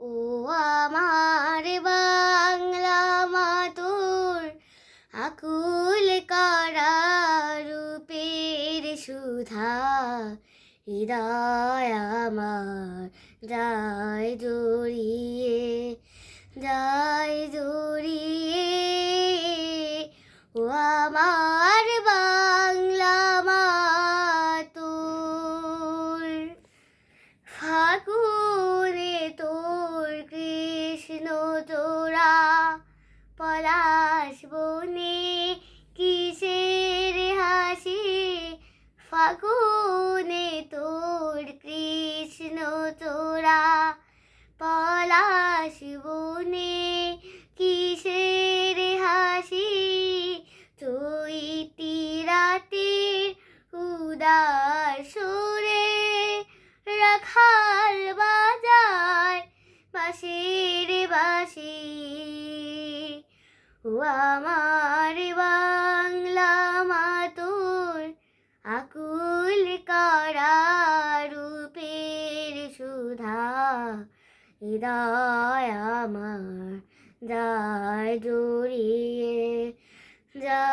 ও আমার বাংলা মাতুর আকুল করা রূপের সুধা, হৃদয় আমার যায় জড়িয়ে, যায় জড়িয়ে। ও আমার বাংলা মাতুর, ফাগুনে তোর কৃষ্ণ চূড়া, পলাশ বনে কিসের হাসি। ফাগুনে তোর কৃষ্ণ চূড়া, পলাশ বনে কিসের হাসি। চৈতি রাতের উদার সুরে রাখাল বাজায় বাঁশির বাঁশি। ও আমার বাংলা মাতুর আকুল করা রূপের সুধা, হৃদয় আমার যায় জড়িয়ে, যায়